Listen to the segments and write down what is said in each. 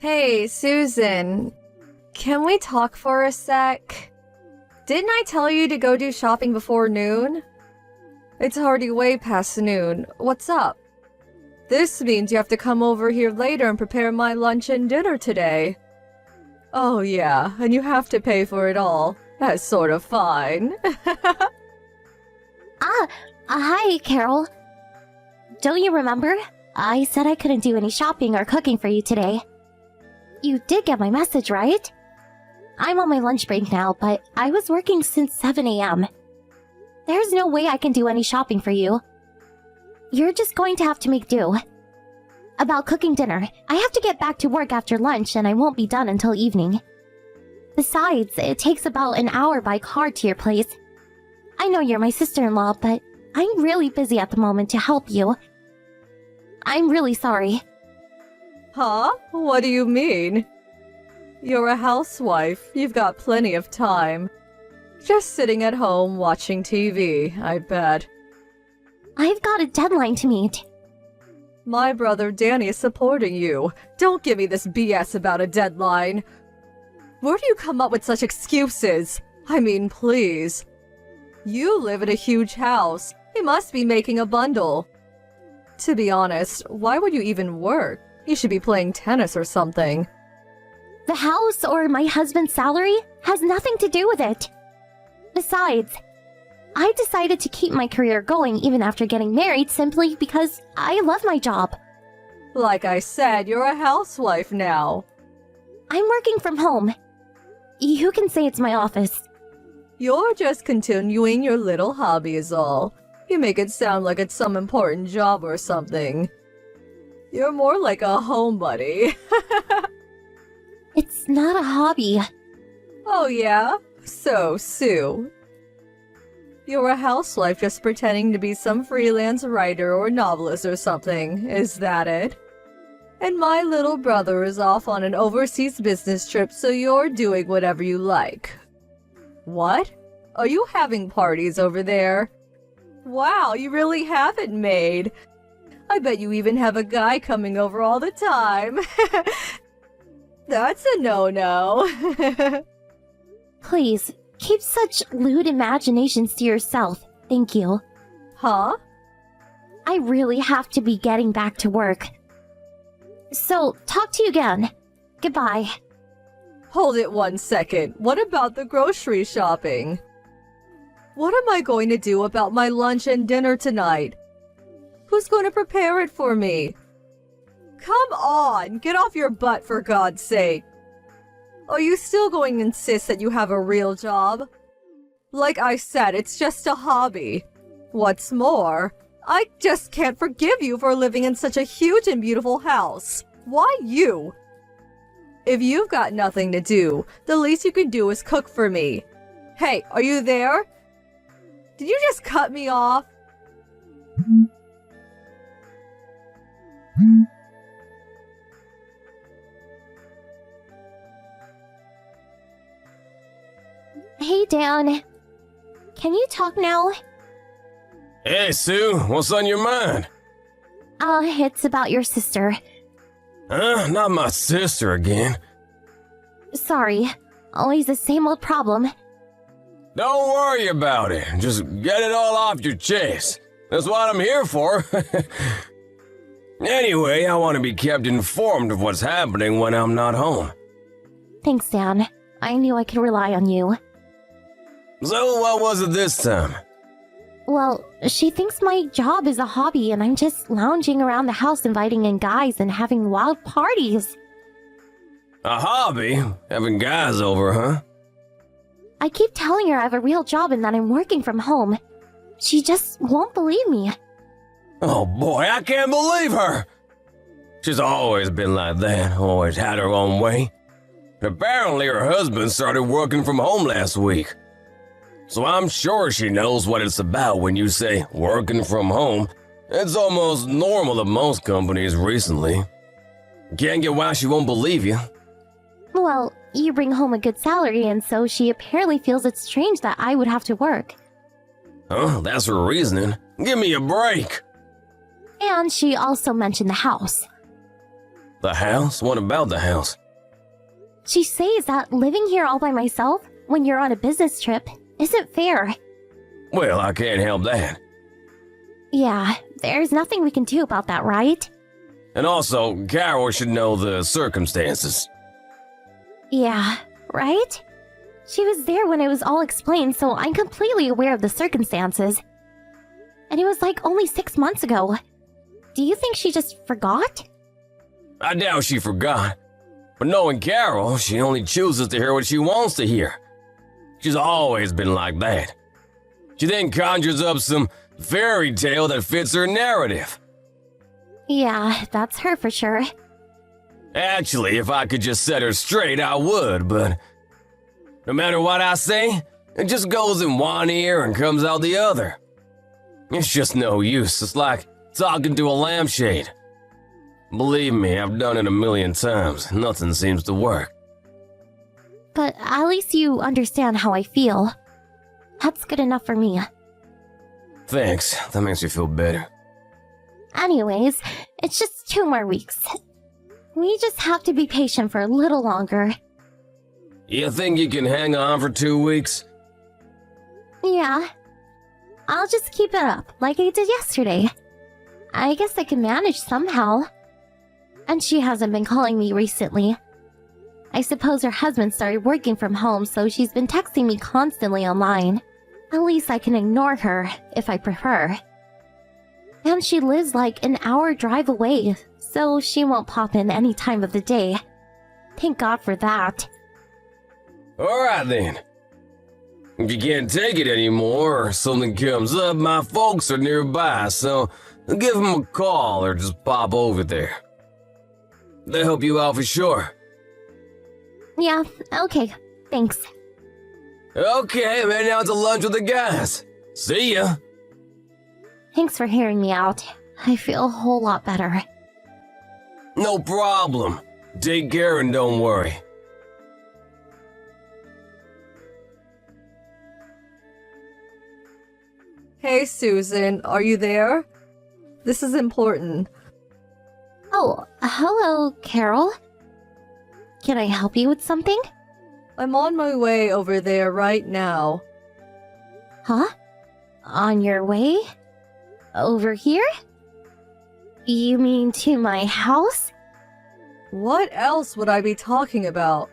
Hey, Susan. Can we talk for a sec? Didn't I tell you to go do shopping before noon? It's already way past noon. What's up? This means you have to come over here later and prepare my lunch and dinner today. Oh yeah, and you have to pay for it all. That's sort of fine. Hi, Carol. Don't you remember? I said I couldn't do any shopping or cooking for you today. You did get my message, right? I'm on my lunch break now, but I was working since 7 a.m. There's no way I can do any shopping for you. You're just going to have to make do. About cooking dinner, I have to get back to work after lunch and I won't be done until evening. Besides, it takes about an hour by car to your place. I know you're my sister-in-law, but I'm really busy at the moment to help you. I'm really sorry. Huh? What do you mean? You're a housewife. You've got plenty of time. Just sitting at home watching TV, I bet. I've got a deadline to meet. My brother Danny is supporting you. Don't give me this BS about a deadline. Where do you come up with such excuses? I mean, please. You live in a huge house. You must be making a bundle. To be honest, why would you even work? You should be playing tennis or something. The house or my husband's salary has nothing to do with it. Besides, I decided to keep my career going even after getting married simply because I love my job. Like I said, you're a housewife now. I'm working from home. You can say it's my office. You're just continuing your little hobby is all. You make it sound like it's some important job or something. You're more like a homebody. It's not a hobby. Oh yeah? So, Sue. You're a housewife just pretending to be some freelance writer or novelist or something, is that it? And my little brother is off on an overseas business trip, so you're doing whatever you like. What? Are you having parties over there? Wow, you really have it made. I bet you even have a guy coming over all the time. That's a no-no. Please, keep such lewd imaginations to yourself. Thank you. Huh? I really have to be getting back to work. So, talk to you again. Goodbye. Hold it 1 second. What about the grocery shopping? What am I going to do about my lunch and dinner tonight? Who's going to prepare it for me? Come on, get off your butt for God's sake. Are you still going to insist that you have a real job? Like I said, it's just a hobby. What's more, I just can't forgive you for living in such a huge and beautiful house. Why you? If you've got nothing to do, the least you can do is cook for me. Hey, are you there? Did you just cut me off? Hey, Dan. Can you talk now? Hey, Sue, what's on your mind? It's about your sister. Huh? Not my sister again. Sorry. Always the same old problem. Don't worry about it. Just get it all off your chest. That's what I'm here for. Anyway, I want to be kept informed of what's happening when I'm not home. Thanks, Dan. I knew I could rely on you. So what was it this time? Well, she thinks my job is a hobby and I'm just lounging around the house inviting in guys and having wild parties. A hobby? Having guys over, huh? I keep telling her I have a real job and that I'm working from home. She just won't believe me. Oh boy, I can't believe her! She's always been like that, always had her own way. Apparently her husband started working from home last week. So I'm sure she knows what it's about when you say working from home. It's almost normal at most companies recently. Can't get why she won't believe you. Well, you bring home a good salary and so she apparently feels it's strange that I would have to work. Huh? That's her reasoning. Give me a break. And she also mentioned the house. The house? What about the house? She says that living here all by myself when you're on a business trip isn't fair. Well, I can't help that. Yeah, there's nothing we can do about that, right? And also, Carol should know the circumstances. Yeah, right? She was there when it was all explained, so I'm completely aware of the circumstances. And it was like only 6 months ago. Do you think she just forgot? I doubt she forgot. But knowing Carol, she only chooses to hear what she wants to hear. She's always been like that. She then conjures up some fairy tale that fits her narrative. Yeah, that's her for sure. Actually, if I could just set her straight, I would, but no matter what I say, it just goes in one ear and comes out the other. It's just no use. It's like talking to a lampshade. Believe me, I've done it a million times. Nothing seems to work. But at least you understand how I feel. That's good enough for me. Thanks. That makes me feel better. Anyways, it's just 2 more weeks. We just have to be patient for a little longer. You think you can hang on for 2 weeks? Yeah. I'll just keep it up, like I did yesterday. I guess I can manage somehow. And she hasn't been calling me recently. I suppose her husband started working from home, so she's been texting me constantly online. At least I can ignore her, if I prefer. And she lives like an hour drive away, so she won't pop in any time of the day. Thank God for that. Alright then. If you can't take it anymore or something comes up, my folks are nearby, so give them a call or just pop over there. They'll help you out for sure. Yeah, okay, thanks. Okay, I'm heading out to lunch with the guys. See ya. Thanks for hearing me out. I feel a whole lot better. No problem. Take care and don't worry. Hey, Susan, are you there? This is important. Oh, hello, Carol. Can I help you with something? I'm on my way over there right now. Huh? On your way? Over here? You mean to my house? What else would I be talking about?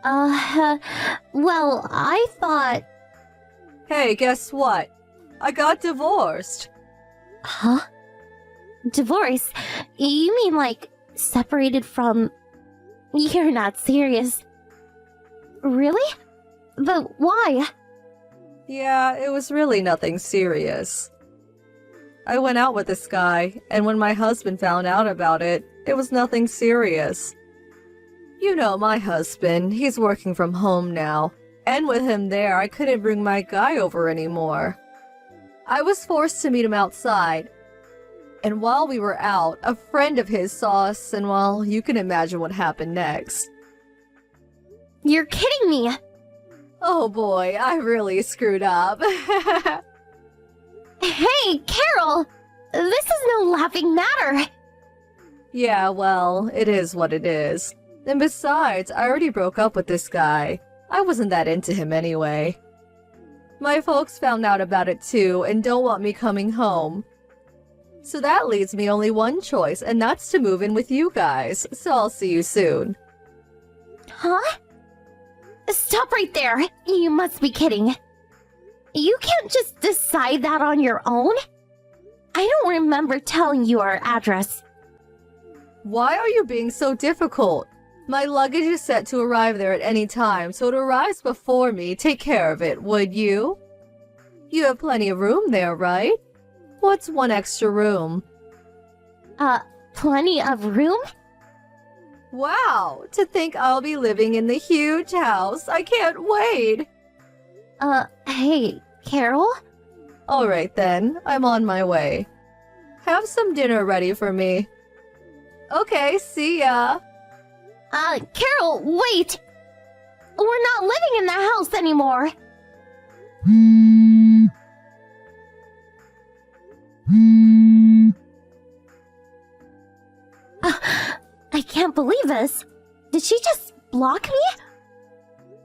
Well, I thought... Hey, guess what? I got divorced. Huh? Divorce? You mean like separated from... You're not serious. Really? But why? Yeah, it was really nothing serious. I went out with this guy, and when my husband found out about it, it was nothing serious. You know my husband, he's working from home now, and with him there, I couldn't bring my guy over anymore. I was forced to meet him outside. And while we were out, a friend of his saw us, and well, you can imagine what happened next. You're kidding me! Oh boy, I really screwed up. Hey, Carol! This is no laughing matter! Yeah, well, it is what it is. And besides, I already broke up with this guy. I wasn't that into him anyway. My folks found out about it too and don't want me coming home. So that leaves me only one choice, and that's to move in with you guys. So I'll see you soon. Huh? Stop right there! You must be kidding. You can't just decide that on your own? I don't remember telling you our address. Why are you being so difficult? My luggage is set to arrive there at any time, so it arrives before me. Take care of it, would you? You have plenty of room there, right? What's one extra room? Plenty of room? Wow, to think I'll be living in the huge house. I can't wait. Hey, Carol? Alright then, I'm on my way. Have some dinner ready for me. Okay, see ya. Carol, wait! We're not living in the house anymore! can't believe this. Did she just block me?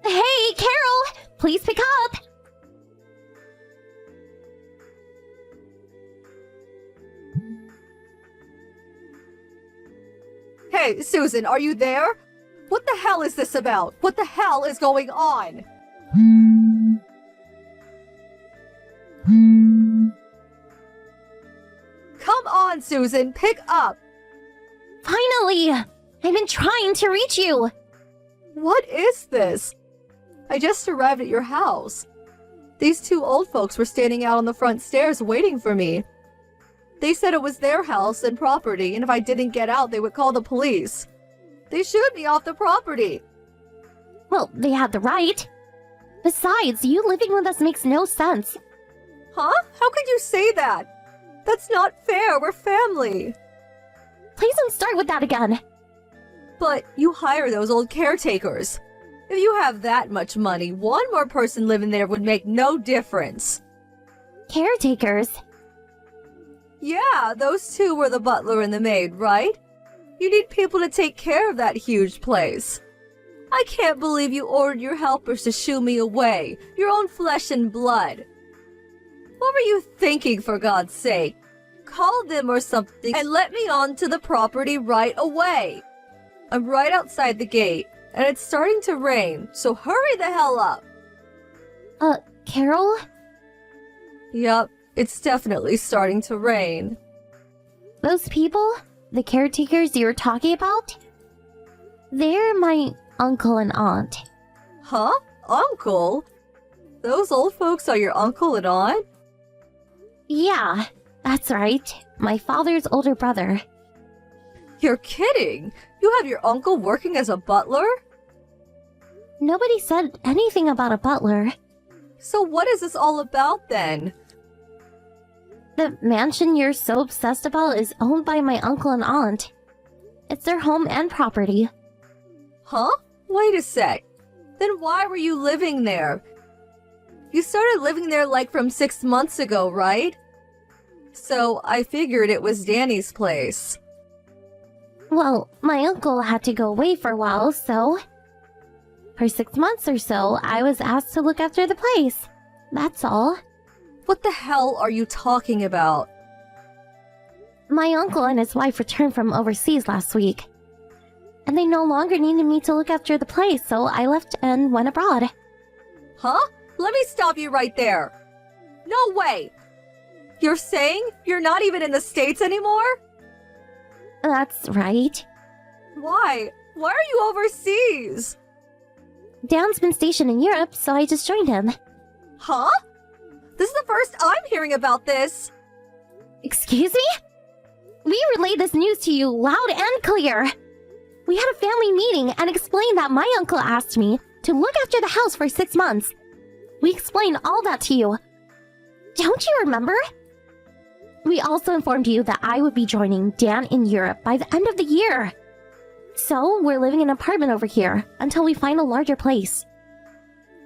Hey, Carol! Please pick up! Hey, Susan, are you there? What the hell is this about? What the hell is going on? Come on, Susan, pick up! Finally! I've been trying to reach you! What is this? I just arrived at your house. These two old folks were standing out on the front stairs waiting for me. They said it was their house and property, and if I didn't get out, they would call the police. They shooed me off the property. Well, they had the right. Besides, you living with us makes no sense. Huh? How could you say that? That's not fair. We're family. Please don't start with that again. But you hire those old caretakers. If you have that much money, one more person living there would make no difference. Caretakers? Yeah, those two were the butler and the maid, right? You need people to take care of that huge place. I can't believe you ordered your helpers to shoo me away, your own flesh and blood. What were you thinking, for God's sake? Call them or something and let me onto the property right away. I'm right outside the gate, and it's starting to rain, so hurry the hell up. Carol? Yup, it's definitely starting to rain. Those people? The caretakers you were talking about? They're my uncle and aunt. Huh? Uncle? Those old folks are your uncle and aunt? Yeah, that's right. My father's older brother. You're kidding! You have your uncle working as a butler? Nobody said anything about a butler. So what is this all about then? The mansion you're so obsessed about is owned by my uncle and aunt. It's their home and property. Huh? Wait a sec. Then why were you living there? You started living there like from 6 months ago, right? So I figured it was Danny's place. Well, my uncle had to go away for a while, so... For 6 months or so, I was asked to look after the place. That's all. What the hell are you talking about? My uncle and his wife returned from overseas last week. And they no longer needed me to look after the place, so I left and went abroad. Huh? Let me stop you right there. No way! You're saying you're not even in the States anymore? That's right. Why? Why are you overseas? Dan's been stationed in Europe, so I just joined him. Huh? This is the first I'm hearing about this. Excuse me? We relayed this news to you loud and clear. We had a family meeting and explained that my uncle asked me to look after the house for 6 months. We explained all that to you. Don't you remember? We also informed you that I would be joining Dan in Europe by the end of the year. So, we're living in an apartment over here until we find a larger place.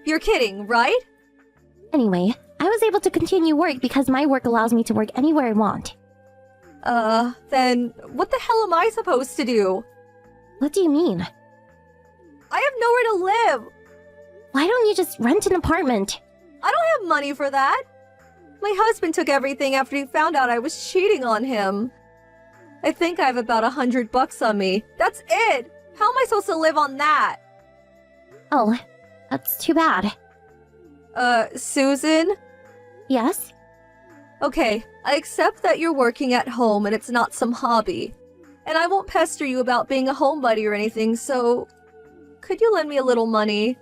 You're kidding, right? Anyway, I was able to continue work because my work allows me to work anywhere I want. Then what the hell am I supposed to do? What do you mean? I have nowhere to live. Why don't you just rent an apartment? I don't have money for that. My husband took everything after he found out I was cheating on him. I think I have about $100 on me. That's it. How am I supposed to live on that? Oh, that's too bad. Susan? Yes? Okay, I accept that you're working at home and it's not some hobby. And I won't pester you about being a homebody or anything, so... Could you lend me a little money?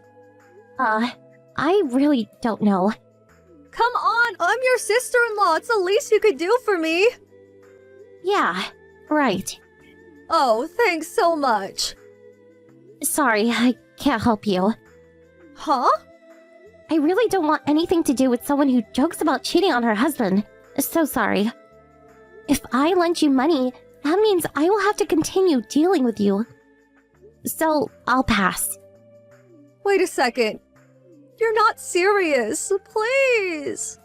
I really don't know. Come on, I'm your sister-in-law. It's the least you could do for me. Yeah, right. Oh, thanks so much. Sorry, I can't help you. Huh? I really don't want anything to do with someone who jokes about cheating on her husband. So sorry. If I lend you money, that means I will have to continue dealing with you. So, I'll pass. Wait a second. You're not serious. Please.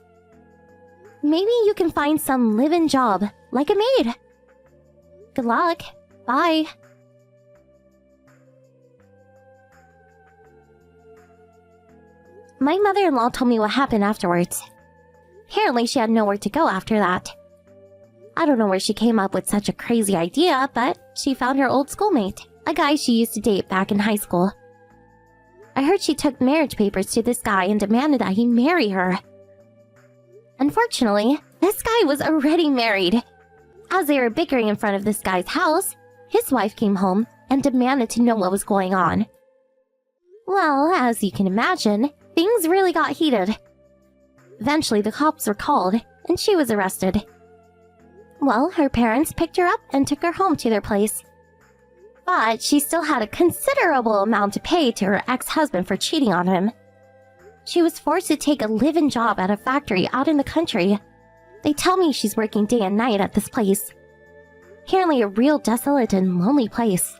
Maybe you can find some live-in job, like a maid. Good luck. Bye. My mother-in-law told me what happened afterwards. Apparently she had nowhere to go after that. I don't know where she came up with such a crazy idea, but she found her old schoolmate, a guy she used to date back in high school. I heard she took marriage papers to this guy and demanded that he marry her. Unfortunately, this guy was already married. As they were bickering in front of this guy's house, his wife came home and demanded to know what was going on. Well, as you can imagine, things really got heated. Eventually, the cops were called, and she was arrested. Well, her parents picked her up and took her home to their place. But she still had a considerable amount to pay to her ex-husband for cheating on him. She was forced to take a live-in job at a factory out in the country. They tell me she's working day and night at this place. Apparently a real desolate and lonely place.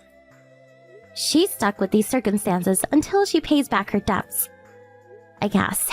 She's stuck with these circumstances until she pays back her debts. I guess.